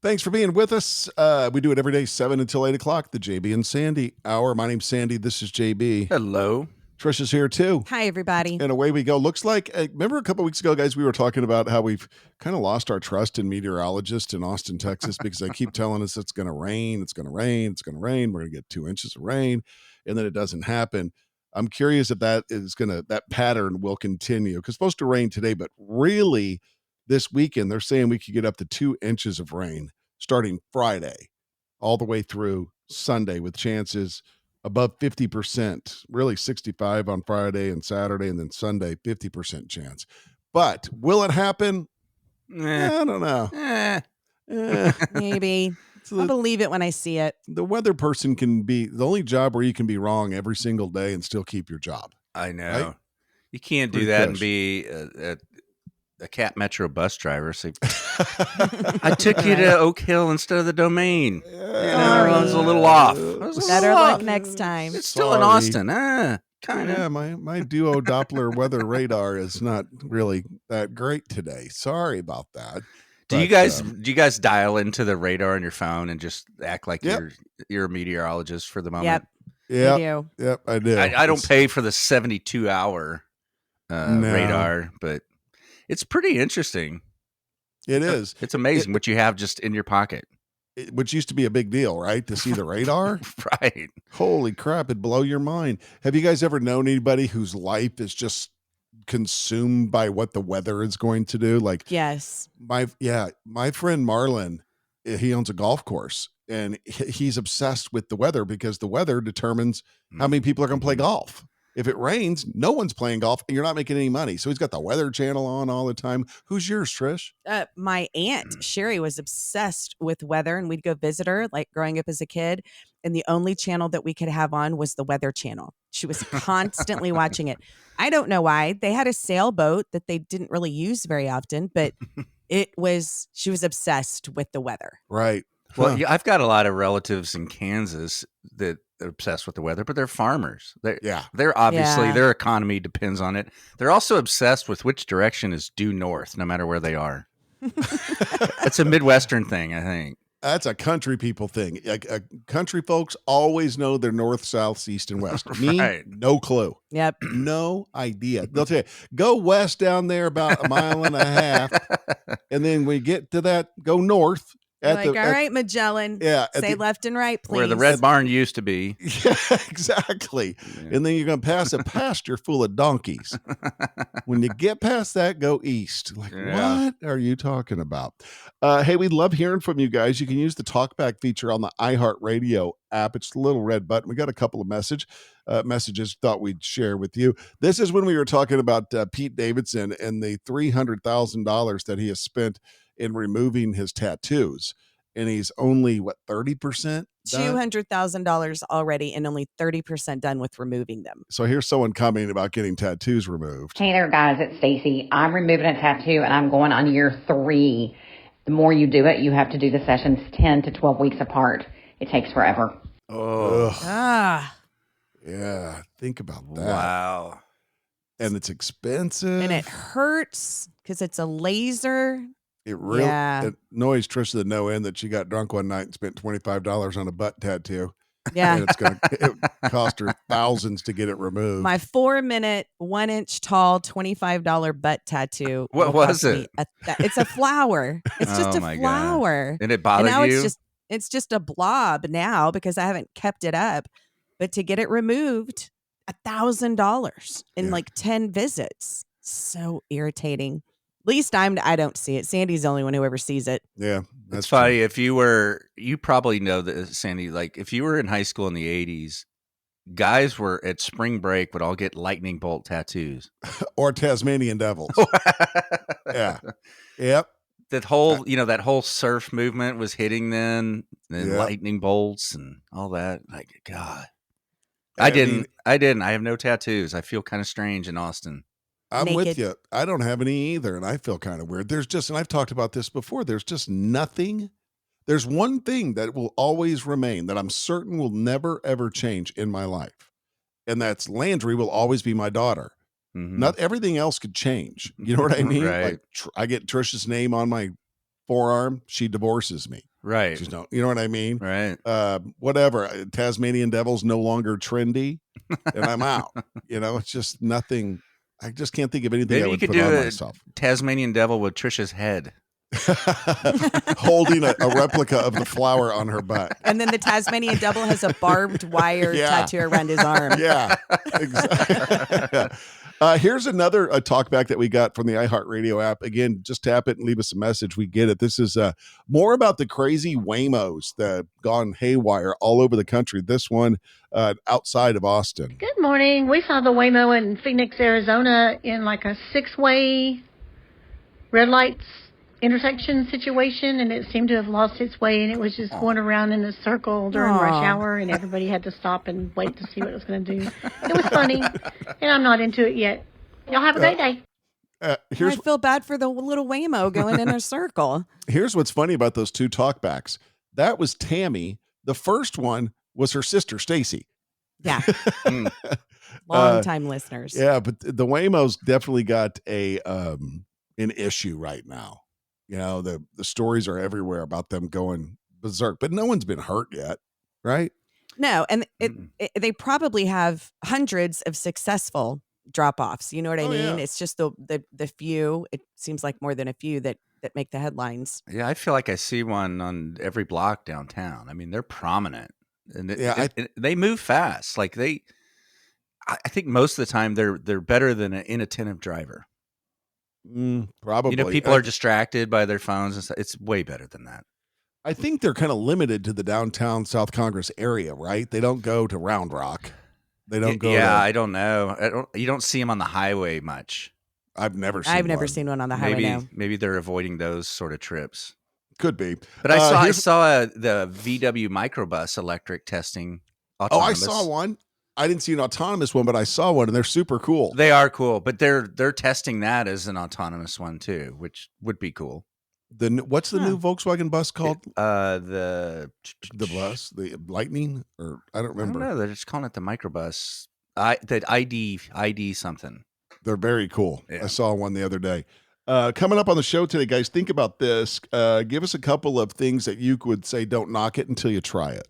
Thanks for being with us. We do it every day, 7 until 8 o'clock, the JB and Sandy hour. My name's Sandy. This is JB. Hello. Trisha's here too. Hi, everybody. And away we go. Looks like, remember a couple weeks ago, guys, we were talking about how we've kind of lost our trust in meteorologists in Austin, Texas, because they keep telling us it's going to rain, it's going to rain, it's going to rain. We're going to get 2 inches of rain, and then it doesn't happen. I'm curious if that pattern will continue, because it's supposed to rain today, but really this weekend, they're saying we could get up to 2 inches of rain starting Friday all the way through Sunday, with chances above 50%, really 65 on Friday and Saturday, and then Sunday, 50% chance. But will it happen? I don't know. Maybe. I'll believe it when I see it. The weather person can be the only job where you can be wrong every single day and still keep your job. I know. Right? You can't Pretty do that cush. and be a Cat Metro bus driver. So I took you to Oak Hill instead of the Domain. I was a little off. Better luck next time. It's still in Austin. Kind of. Yeah, my duo Doppler weather radar is not really that great today. Sorry about that. Do you guys dial into the radar on your phone and just act like you're a meteorologist for the moment? Yep, I do. I don't pay for the 72-hour radar, but it's pretty interesting. It is. It's amazing what you have just in your pocket. Which used to be a big deal, right? To see the radar. Right. Holy crap, it'd blow your mind. Have you guys ever known anybody whose life is just consumed by what the weather is going to do? Like, yes. My friend Marlon, he owns a golf course, and he's obsessed with the weather because the weather determines how many people are going to play golf. If it rains, no one's playing golf and you're not making any money. So he's got the Weather Channel on all the time. Who's yours, Trish? My aunt, Sherry, was obsessed with weather, and we'd go visit her like growing up as a kid. And the only channel that we could have on was the Weather Channel. She was constantly watching it. I don't know why. They had a sailboat that they didn't really use very often, but she was obsessed with the weather. Right. Well, I've got a lot of relatives in Kansas that are obsessed with the weather, but they're farmers. They're obviously their economy depends on it. They're also obsessed with which direction is due north, no matter where they are. It's a Midwestern thing, I think. That's a country people thing. Country folks always know their north, south, east, and west. Me, no clue. Yep. No idea. They'll tell you, go west down there about a mile and a half, and then we get to that, go north. All right, Magellan. Say left and right, please. Where the Red Barn used to be. Yeah, exactly. Yeah. And then you're going to pass a pasture full of donkeys. When you get past that, go east. Like, what are you talking about? Hey, we love hearing from you guys. You can use the talkback feature on the iHeartRadio app. It's the little red button. We got a couple of messages thought we'd share with you. This is when we were talking about Pete Davidson and the $300,000 that he has spent in removing his tattoos, and he's only 30% $200,000 already and only 30% done with removing them. So here's someone commenting about getting tattoos removed. Hey there, guys, it's Stacy. I'm removing a tattoo and I'm going on year 3. The more you do it, you have to do the sessions 10 to 12 weeks apart. It takes forever. Yeah, think about that. Wow. And it's expensive, and it hurts because it's a laser. It really it annoys Trisha to the no end that she got drunk one night and spent $25 on a butt tattoo. Yeah. And it cost her thousands to get it removed. My 4-minute, 1-inch tall, $25 butt tattoo. What was it? It's a flower. It's just a flower. God. And it bothered you? It's just a blob now because I haven't kept it up. But to get it removed, $1,000 in like 10 visits. So irritating. At least I don't see it. Sandy's the only one who ever sees it. Yeah. That's funny. If you probably know that, Sandy, like if you were in high school in the 80s, guys were at spring break would all get lightning bolt tattoos. Or Tasmanian devils. Yeah. Yep. That whole surf movement was hitting then, and lightning bolts and all that. Like, God. I didn't. I have no tattoos. I feel kind of strange in Austin. I'm naked. with you. I don't have any either, and I feel kind of weird. And I've talked about this before, there's just nothing. There's one thing that will always remain that I'm certain will never, ever change in my life, and that's Landry will always be my daughter. Mm-hmm. Not everything else could change. You know what I mean? Right. Like I get Trisha's name on my forearm, she divorces me. Right. You know what I mean? Right. Whatever. Tasmanian Devil's no longer trendy, and I'm out. It's just nothing. I just can't think of anything Maybe I you would could put do on a myself. Tasmanian Devil with Trisha's head. Holding a replica of the flower on her butt. And then the Tasmanian Devil has a barbed wire tattoo around his arm. Yeah, exactly. Here's another talkback that we got from the iHeartRadio app. Again, just tap it and leave us a message. We get it. This is more about the crazy Waymos that gone haywire all over the country. This one outside of Austin. Good morning. We saw the Waymo in Phoenix, Arizona in like a 6-way red lights intersection situation, and it seemed to have lost its way, and it was just going around in a circle during rush hour, and everybody had to stop and wait to see what it was going to do. It was funny, and I'm not into it yet. Y'all have a great day. I feel bad for the little Waymo going in a circle. Here's what's funny about those two talkbacks. That was Tammy. The first one was her sister, Stacy. Yeah. Long-time listeners. Yeah, but the Waymos definitely got an issue right now. The stories are everywhere about them going berserk, but no one's been hurt yet, right? No, and they probably have hundreds of successful drop-offs. You know what I mean? Yeah. It's just the few. It seems like more than a few that make the headlines. Yeah, I feel like I see one on every block downtown. I mean, they're prominent, and they move fast. Like I think most of the time they're better than an inattentive driver. Probably. People are distracted by their phones and stuff. It's way better than that. I think they're kind of limited to the downtown South Congress area, right? They don't go to Round Rock. They don't go. Yeah, I don't know. You don't see them on the highway much. I've never seen one on the highway. Maybe they're avoiding those sort of trips. Could be. But I saw the VW microbus electric testing. Autonomous. Oh, I saw one. I didn't see an autonomous one, but I saw one, and they're super cool. They are cool, but they're testing that as an autonomous one too, which would be cool. What's the new Volkswagen bus called? The bus, the Lightning, or I don't remember. I don't know. They're just calling it the microbus. The ID something. They're very cool. Yeah. I saw one the other day. Coming up on the show today, guys, think about this. Give us a couple of things that you would say don't knock it until you try it.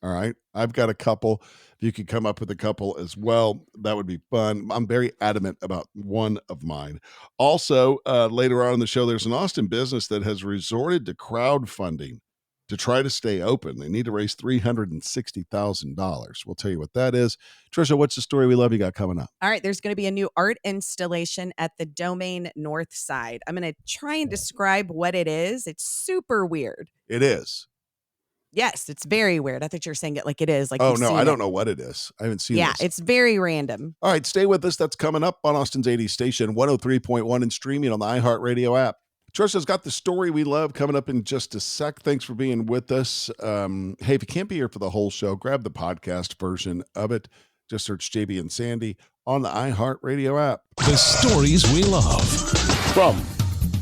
All right. I've got a couple. If you could come up with a couple as well, that would be fun. I'm very adamant about one of mine. Also, later on in the show, there's an Austin business that has resorted to crowdfunding to try to stay open. They need to raise $360,000. We'll tell you what that is. Trisha, what's the story we love you got coming up? All right. There's going to be a new art installation at the Domain North Side. I'm going to try and describe what it is. It's super weird. It is. Yes, it's very weird. I thought you were saying it like it is. Like, oh, no, I don't know what it is. I haven't seen it. Yeah, it's very random. All right, stay with us. That's coming up on Austin's 80 station, 103.1 and streaming on the iHeartRadio app. Trisha's got the story we love coming up in just a sec. Thanks for being with us. Hey, if you can't be here for the whole show, grab the podcast version of it. Just search JB and Sandy on the iHeartRadio app. The stories we love. From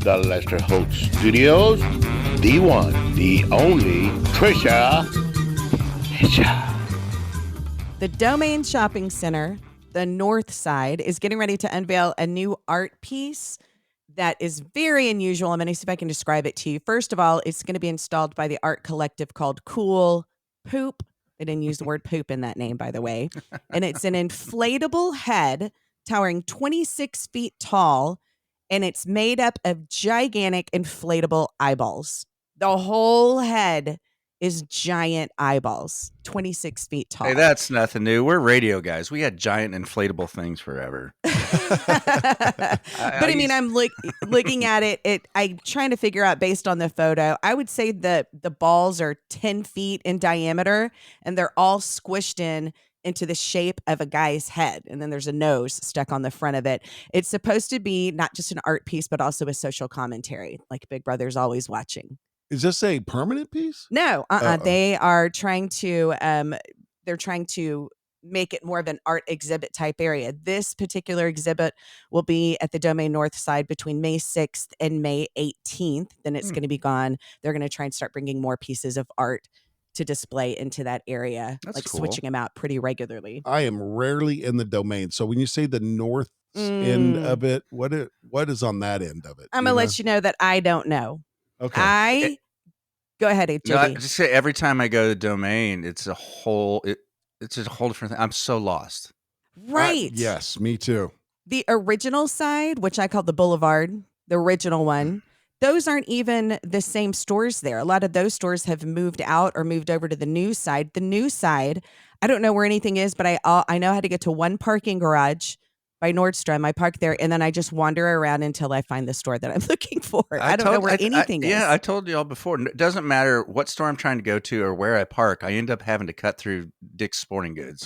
the Lester Holt Studios, the one, the only, Trisha. The Domain Shopping Center, the North Side, is getting ready to unveil a new art piece that is very unusual. I'm going to see if I can describe it to you. First of all, it's going to be installed by the art collective called Cool Poop. They didn't use the word poop in that name, by the way. And it's an inflatable head towering 26 feet tall, and it's made up of gigantic inflatable eyeballs. The whole head is giant eyeballs, 26 feet tall. Hey, that's nothing new. We're radio guys. We had giant inflatable things forever. But I mean, I'm looking at it. I'm trying to figure out based on the photo. I would say the balls are 10 feet in diameter, and they're all squished into the shape of a guy's head. And then there's a nose stuck on the front of it. It's supposed to be not just an art piece, but also a social commentary, like Big Brother's always watching. Is this a permanent piece? No, they are trying to, they're trying to make it more of an art exhibit type area. This particular exhibit will be at the Domain North Side between May 6th and May 18th. Then it's going to be gone. They're going to try and start bringing more pieces of art to display into that area. That's like cool. Switching them out pretty regularly. I am rarely in the Domain. So when you say the north end of it, what is on that end of it? I'm going to let you know that I don't know. Okay. I Go ahead, JB. No, I just say every time I go to the Domain, it's a whole different thing. I'm so lost. Right. Yes, me too. The original side, which I call the Boulevard, the original one, those aren't even the same stores there. A lot of those stores have moved out or moved over to the new side. The new side, I don't know where anything is, but I know how to get to one parking garage by Nordstrom. I park there, and then I just wander around until I find the store that I'm looking for. I don't know where anything is. Yeah, I told you all before. It doesn't matter what store I'm trying to go to or where I park. I end up having to cut through Dick's Sporting Goods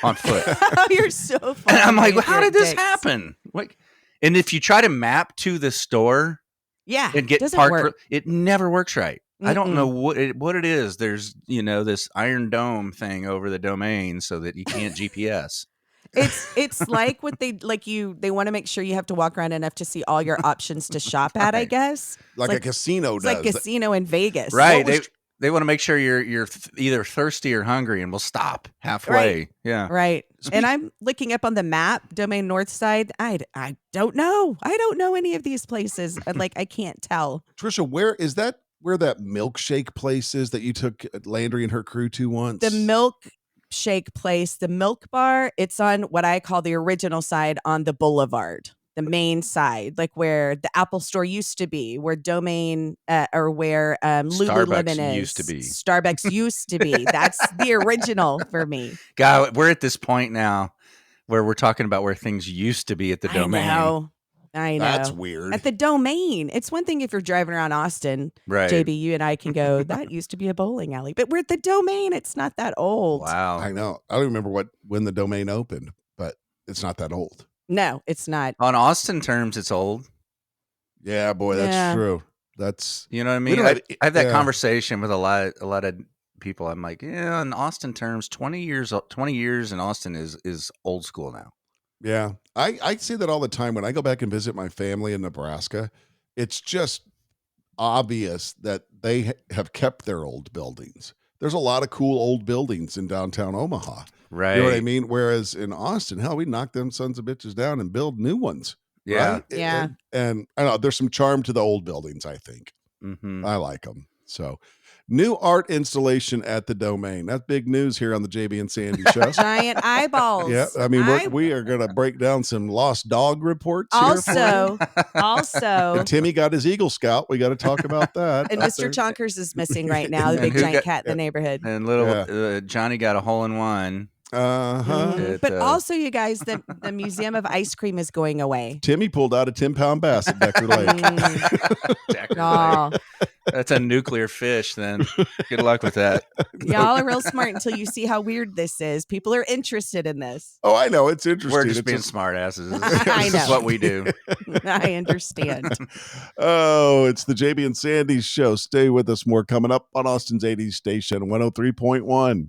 on foot. Oh, you're so funny. And I'm like, how did this happen? Like, and if you try to map to the store, and get parked, it never works right. Mm-mm. I don't know what it is. There's this Iron Dome thing over the Domain so that you can't GPS. It's like what they want to make sure you have to walk around enough to see all your options to shop at, I guess. Like a casino does. Like casino in Vegas. Right. They want to make sure you're either thirsty or hungry and will stop halfway. Right. Yeah. Right. And I'm looking up on the map, Domain North Side. I don't know. I don't know any of these places. I can't tell. Trisha, where is that? Where that milkshake place is that you took Landry and her crew to once? The milkshake place, the Milk Bar, it's on what I call the original side on the Boulevard, the main side, like where the Apple store used to be, where Domain or where Lululemon is. Used to be. Starbucks used to be. That's the original for me. God, we're at this point now where we're talking about where things used to be at the Domain. I know. That's weird. At the Domain. It's one thing if you're driving around Austin, right? JB, you and I can go, that used to be a bowling alley. But we're at the Domain. It's not that old. Wow. I know. I don't remember when the Domain opened, but it's not that old. No, it's not. On Austin terms, it's old. Yeah, boy, that's true. That's what I mean. I have that conversation with a lot of people. I'm like, yeah, in Austin terms, 20 years in Austin is old school now. Yeah, I say that all the time when I go back and visit my family in Nebraska. It's just obvious that they have kept their old buildings. There's a lot of cool old buildings in downtown Omaha. Right. You know what I mean? Whereas in Austin, hell, we knock them sons of bitches down and build new ones. Yeah. Right? Yeah. And I don't know, there's some charm to the old buildings, I think. Mm-hmm. I like them. So, new art installation at the Domain. That's big news here on the JB and Sandy show. Giant eyeballs. Yeah, I mean, we are going to break down some lost dog reports also, and Timmy got his Eagle Scout. We got to talk about that. And Mr. Chonkers is missing right now, the big giant cat in the neighborhood. And little Johnny got a hole-in-one. But also, you guys, the Museum of Ice Cream is going away. Timmy pulled out a 10-pound bass at Decker Lake. Decker Lake. That's a nuclear fish, then. Good luck with that. Y'all are real smart until you see how weird this is. People are interested in this. Oh, I know. It's interesting. We're just being smart asses. I know. This is what we do. I understand. Oh, it's the JB and Sandy show. Stay with us. More coming up on Austin's 80s station, 103.1.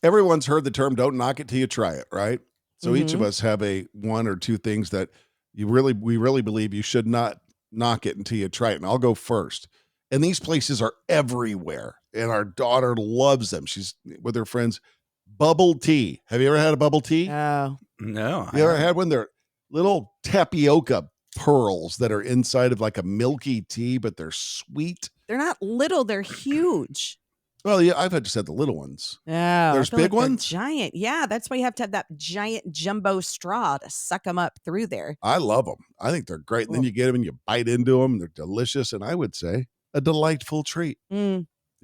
Everyone's heard the term "don't knock it till you try it," right? So each of us have one or two things that we really believe you should not knock it until you try it. And I'll go first. And these places are everywhere. And our daughter loves them. She's with her friends. Bubble tea. Have you ever had a bubble tea? Oh. No. You ever had one? They're little tapioca pearls that are inside of like a milky tea, but they're sweet. They're not little. They're huge. Well, yeah, I've just had the little ones. Oh, there's big ones? Giant. Yeah, that's why you have to have that giant jumbo straw to suck them up through there. I love them. I think they're great. And then you get them and you bite into them. They're delicious. And I would say a delightful treat. Yeah.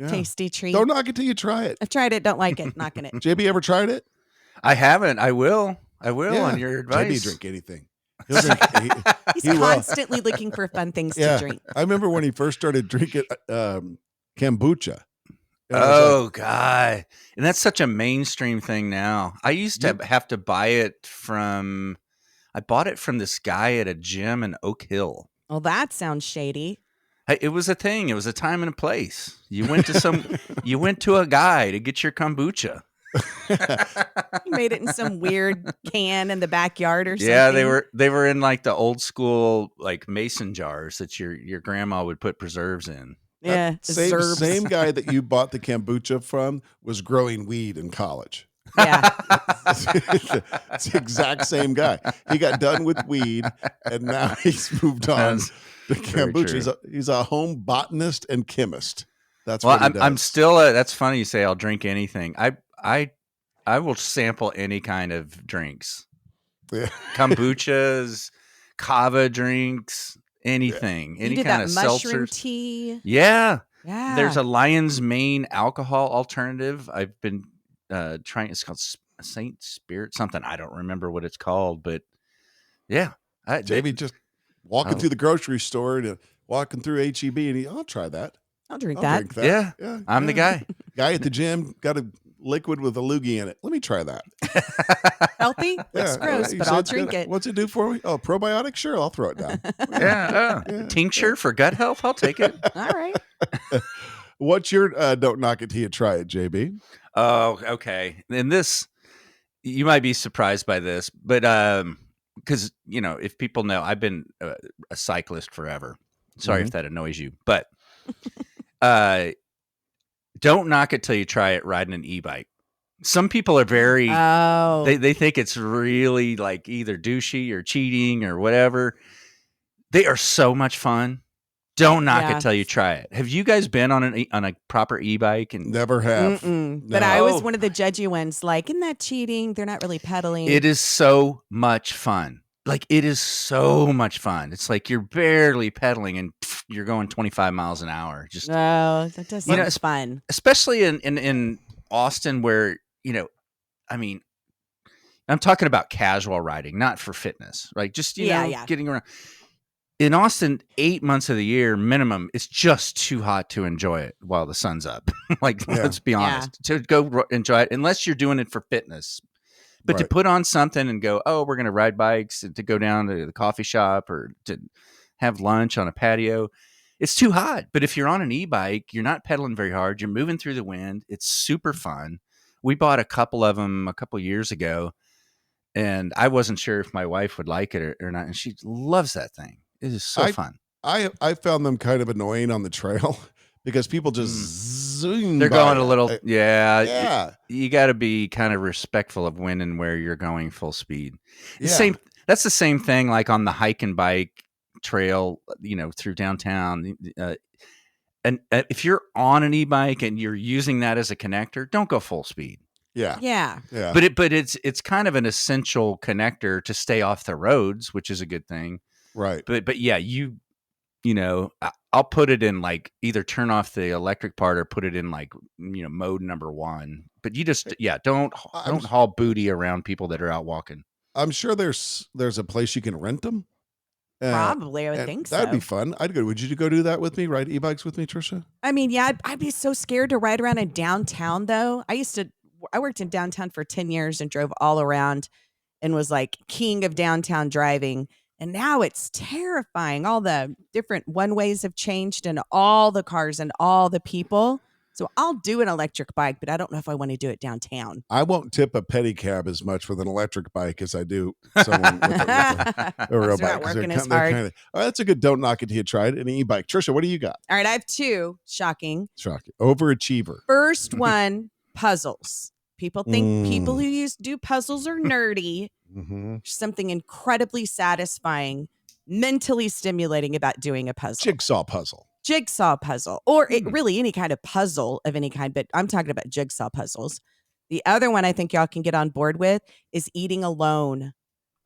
Tasty treat. Don't knock it till you try it. I've tried it. Don't like it. Knocking it. JB, ever tried it? I haven't. I will on your advice. JB drink anything. He's constantly looking for fun things to drink. I remember when he first started drinking kombucha. Oh, God. And that's such a mainstream thing now. I used to have to buy it I bought it from this guy at a gym in Oak Hill. Well, that sounds shady. It was a thing. It was a time and a place. You went to a guy to get your kombucha. You made it in some weird can in the backyard or something. Yeah, they were in like the old school like mason jars that your grandma would put preserves in. Yeah, same guy that you bought the kombucha from was growing weed in college. Yeah. It's the exact same guy. He got done with weed and now he's moved on to kombucha. He's a home botanist and chemist. That's well, what he I'm does. still. That's funny you say I'll drink anything. I will sample any kind of drinks, Yeah. kombuchas, kava drinks, anything, You any did kind that of mushroom seltzers. tea. Yeah. Yeah. There's a Lion's Mane alcohol alternative. I've been trying. It's called Saint Spirit something. I don't remember what it's called, but yeah. JB just walking through the grocery store and walking through HEB, and I'll try that. I'll drink that. Yeah, I'm the guy. Guy at the gym got a liquid with a loogie in it. Let me try that. Healthy? It's gross, but I'll drink it. What's it do for me? Oh, probiotic? Sure, I'll throw it down. Tincture for gut health? I'll take it. All right. What's your don't knock it till you try it, JB? Oh, okay. And this, you might be surprised by this, but because, if people know, I've been a cyclist forever. Sorry if that annoys you, but don't knock it till you try it riding an e-bike. Some people are very, they think it's really like either douchey or cheating or whatever. They are so much fun. Don't knock it till you try it. Have you guys been on a proper e-bike? And never have. No. But I was one of the judgy ones. Like, isn't that cheating? They're not really pedaling. It is so much fun. Like, it is so much fun. It's like you're barely pedaling and you're going 25 miles an hour. Just that does sound fun. Especially in Austin, where I mean, I'm talking about casual riding, not for fitness, right? Just getting around. In Austin, 8 months of the year minimum, it's just too hot to enjoy it while the sun's up. Let's be honest. To go enjoy it, unless you're doing it for fitness. But to put on something and go, oh, we're going to ride bikes, and to go down to the coffee shop or to have lunch on a patio, it's too hot. But if you're on an e-bike, you're not pedaling very hard. You're moving through the wind. It's super fun. We bought a couple of them a couple years ago, and I wasn't sure if my wife would like it or not. And she loves that thing. It is so fun. I found them kind of annoying on the trail because people just zoom. They're going a little, You got to be kind of respectful of when and where you're going full speed. That's the same thing like on the hike and bike trail, through downtown. And if you're on an e-bike and you're using that as a connector, don't go full speed. Yeah. But it's kind of an essential connector to stay off the roads, which is a good thing. Right. But yeah, I'll put it in like either turn off the electric part or put it in like, mode number 1. But you just, don't haul booty around people that are out walking. I'm sure there's a place you can rent them. Probably, I would think so. That'd be fun. I'd go. Would you go do that with me? Ride e-bikes with me, Trisha? I mean, yeah, I'd be so scared to ride around in downtown though. I worked in downtown for 10 years and drove all around and was like king of downtown driving. And now it's terrifying. All the different one-ways have changed and all the cars and all the people. So I'll do an electric bike, but I don't know if I want to do it downtown. I won't tip a pedicab as much with an electric bike as I do someone with a real bike. Working as hard. That's a good don't knock it till you try it. An e-bike. Trisha, what do you got? All right, I have 2. Shocking. Overachiever. First one, puzzles. People think people who do puzzles are nerdy. Something incredibly satisfying, mentally stimulating about doing a puzzle. Jigsaw puzzle. Or really any kind of puzzle of any kind, but I'm talking about jigsaw puzzles. The other one I think y'all can get on board with is eating alone.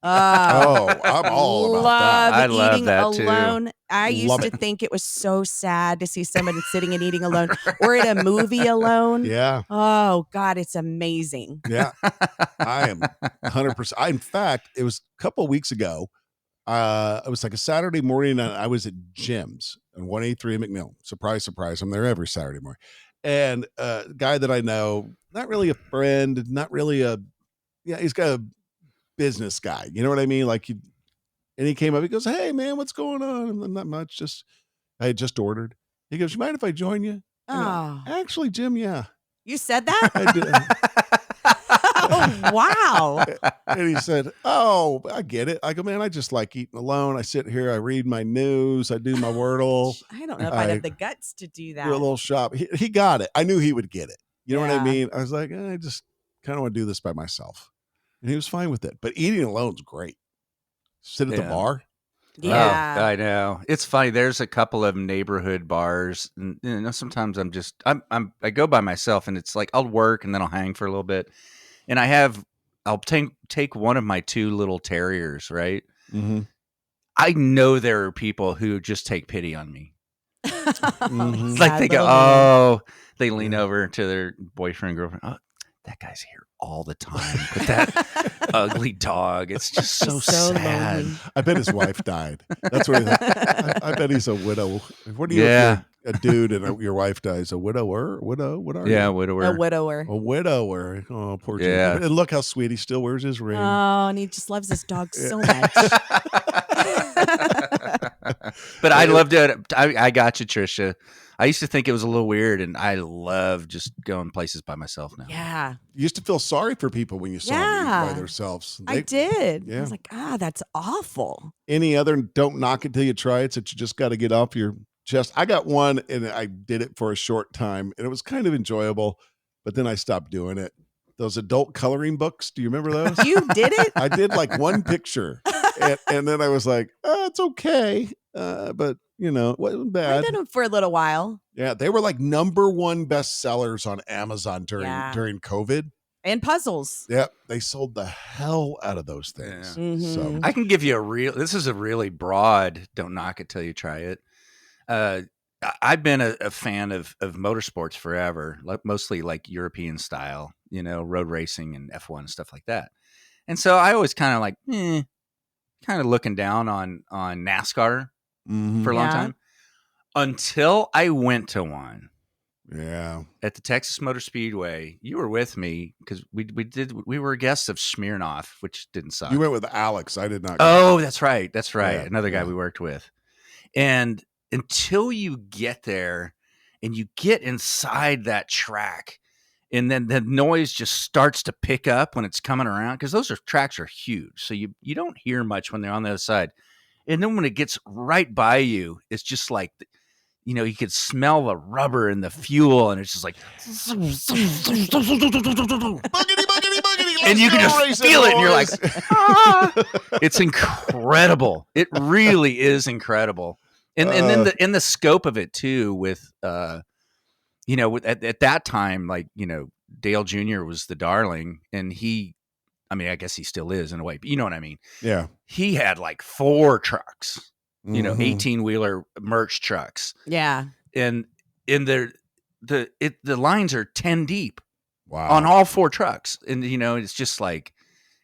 I'm all about that. I love that alone. Too. I used to think it was so sad to see someone sitting and eating alone or at a movie alone. Yeah. Oh God, it's amazing. Yeah. I am 100%. In fact, it was a couple of weeks ago. It was like a Saturday morning and I was at Jim's on 183 McMill. Surprise, surprise. I'm there every Saturday morning. And a guy that I know, not really a friend, not really he's got a business guy. You know what I mean? And he came up, he goes, "Hey man, what's going on?" I'm not much. I had just ordered. He goes, "You mind if I join you?" Actually, Jim, yeah. You said that? I did. Oh, wow. And he said, "Oh, I get it." I go, "Man, I just like eating alone. I sit here, I read my news, I do my Wordle." I don't know if I'd have the guts to do that. Do a little shop. He got it. I knew he would get it. You know what I mean? I was like, I just kind of want to do this by myself. And he was fine with it. But eating alone's great. Sit at the bar. Yeah. I know. It's funny. There's a couple of neighborhood bars, and sometimes I go by myself, and it's like I'll work and then I'll hang for a little bit, and I'll take one of my 2 little terriers, right? Mm-hmm. I know there are people who just take pity on me. Mm-hmm. Like they go, they lean over to their boyfriend, girlfriend. Oh, that guy's here all the time with that ugly dog. It's just so sad. lonely. I bet his wife died. That's what I bet he's a widow. What do you? Yeah. A dude and your wife dies. A widower? Widow? What are you? Yeah, widower. A widower. A widower. Oh, poor Yeah. Jacob. And look how sweet he still wears his ring. Oh, and he just loves his dog so much. But I loved it. I got you, Trisha. I used to think it was a little weird, and I love just going places by myself now. Yeah. You used to feel sorry for people when you saw them by themselves. I did. Yeah. I was like, that's awful. Any other don't knock it till you try it that you just got to get off your chest? I got one, and I did it for a short time, and it was kind of enjoyable, but then I stopped doing it. Those adult coloring books, do you remember those? You did it? I did like one picture, and then I was like, it's okay, but it wasn't bad. I did them for a little while. Yeah, they were like #1 bestsellers on Amazon during COVID. And puzzles. Yep, they sold the hell out of those things. Yeah. Mm-hmm. So I can give you this is a really broad, don't knock it till you try it. I've been a fan of motorsports forever, mostly like European style, road racing and F1 and stuff like that. And so I always kind of like, kind of looking down on NASCAR for a long time until I went to one. Yeah. At the Texas Motor Speedway. You were with me because we were guests of Smirnoff, which didn't suck. You went with Alex. I did not. Oh, that's right. That's right. Yeah, Another guy we worked with. And until you get there and you get inside that track, and then the noise just starts to pick up when it's coming around, because tracks are huge. So you don't hear much when they're on the other side. And then when it gets right by you, it's just like, you could smell the rubber and the fuel, and it's just like, Buggity, and you can just feel it, and you're like, it's incredible. It really is incredible. And then the scope of it too, with at that time, like, Dale Jr. was the darling, and I guess he still is in a way, but you know what I mean? Yeah. He had like 4 trucks, 18-wheeler merch trucks. Yeah. And the lines are 10 deep. Wow. On all 4 trucks. And it's just like,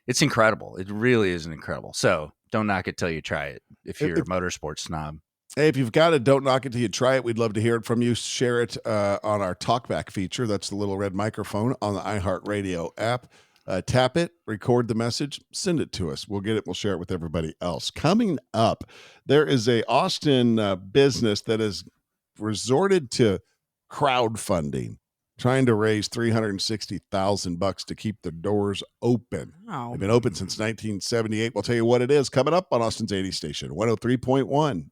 it's incredible. It really is incredible. So don't knock it till you try it if you're a motorsports snob. Hey, if you've got it, don't knock it till you try it. We'd love to hear it from you. Share it on our TalkBack feature. That's the little red microphone on the iHeartRadio app. Tap it, record the message, send it to us. We'll get it. We'll share it with everybody else. Coming up, there is a Austin business that has resorted to crowdfunding, trying to raise $360,000 to keep the doors open. Oh. They've been open since 1978. We'll tell you what it is coming up on Austin's 80 station, 103.1